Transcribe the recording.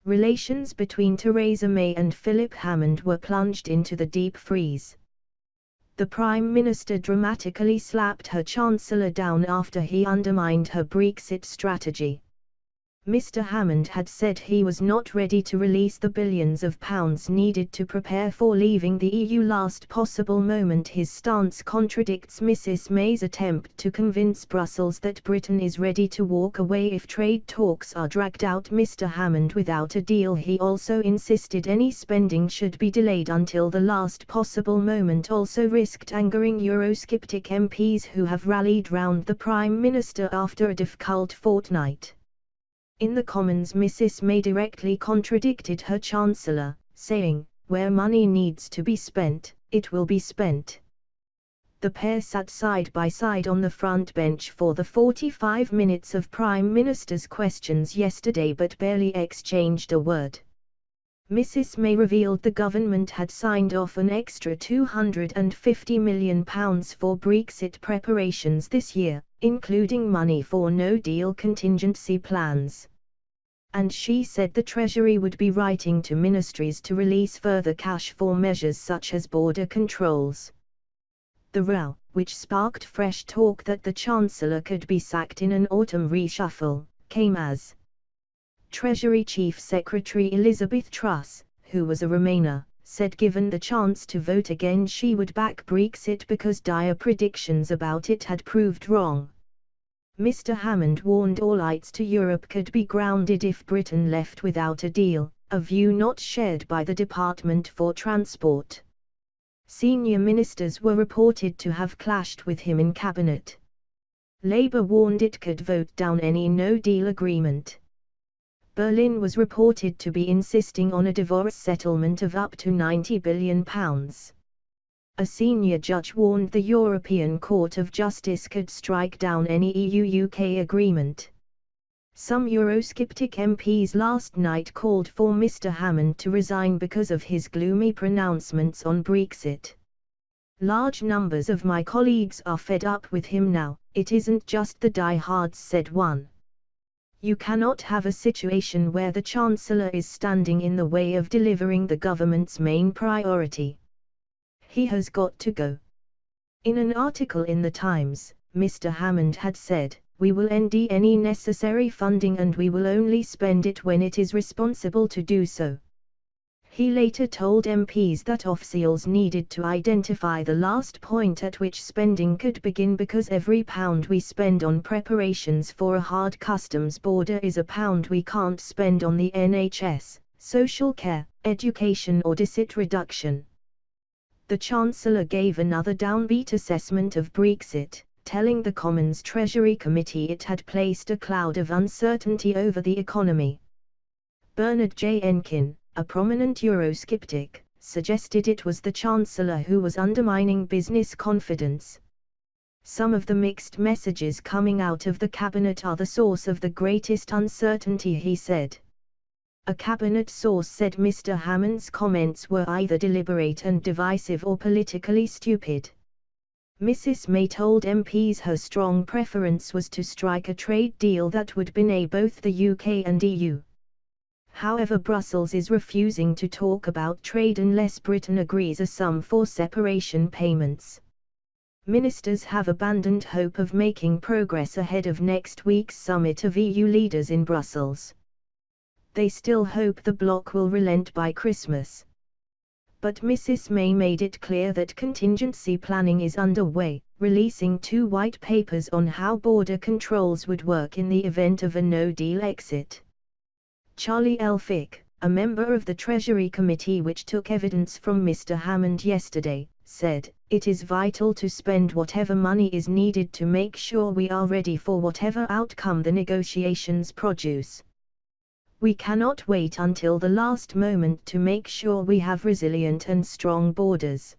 relations between Theresa May and Philip Hammond were plunged into the deep freeze. The Prime Minister dramatically slapped her Chancellor down after he undermined her Brexit strategy. Mr. Hammond had said he was not ready to release the billions of pounds needed to prepare for leaving the EU last possible moment. His stance contradicts Mrs. May's attempt to convince Brussels that Britain is ready to walk away if trade talks are dragged out. Mr. Hammond without a deal. He also insisted any spending should be delayed until the last possible moment, also risked angering Eurosceptic MPs who have rallied round the Prime Minister after a difficult fortnight. In the Commons, Mrs. May directly contradicted her Chancellor, saying, "Where money needs to be spent, it will be spent." The pair sat side by side on the front bench for the 45 minutes of Prime Minister's questions yesterday but barely exchanged a word. Mrs. May revealed the government had signed off an extra £250 million for Brexit preparations this year, including money for no-deal contingency plans. And she said the Treasury would be writing to ministries to release further cash for measures such as border controls. The row, which sparked fresh talk that the Chancellor could be sacked in an autumn reshuffle, came as Treasury Chief Secretary Elizabeth Truss, who was a Remainer, said given the chance to vote again she would back Brexit because dire predictions about it had proved wrong. Mr. Hammond warned all flights to Europe could be grounded if Britain left without a deal, a view not shared by the Department for Transport. Senior ministers were reported to have clashed with him in cabinet. Labour warned it could vote down any no-deal agreement. Berlin was reported to be insisting on a divorce settlement of up to £90 billion. A senior judge warned the European Court of Justice could strike down any EU-UK agreement. Some Eurosceptic MPs last night called for Mr. Hammond to resign because of his gloomy pronouncements on Brexit. "Large numbers of my colleagues are fed up with him now, it isn't just the diehards," said one. "You cannot have a situation where the Chancellor is standing in the way of delivering the government's main priority. He has got to go." In an article in The Times, Mr. Hammond had said, "We will end any necessary funding and we will only spend it when it is responsible to do so." He later told MPs that officials needed to identify the last point at which spending could begin because every pound we spend on preparations for a hard customs border is a pound we can't spend on the NHS, social care, education or deficit reduction. The Chancellor gave another downbeat assessment of Brexit, telling the Commons Treasury Committee it had placed a cloud of uncertainty over the economy. Bernard J. Enkin, a prominent Eurosceptic, suggested it was the Chancellor who was undermining business confidence. "Some of the mixed messages coming out of the Cabinet are the source of the greatest uncertainty," he said. A Cabinet source said Mr. Hammond's comments were either deliberate and divisive or politically stupid. Mrs. May told MPs her strong preference was to strike a trade deal that would benefit both the UK and EU. However, Brussels is refusing to talk about trade unless Britain agrees a sum for separation payments. Ministers have abandoned hope of making progress ahead of next week's summit of EU leaders in Brussels. They still hope the bloc will relent by Christmas. But Mrs. May made it clear that contingency planning is underway, releasing 2 white papers on how border controls would work in the event of a no-deal exit. Charlie Elphicke, a member of the Treasury Committee which took evidence from Mr. Hammond yesterday, said, "It is vital to spend whatever money is needed to make sure we are ready for whatever outcome the negotiations produce. We cannot wait until the last moment to make sure we have resilient and strong borders."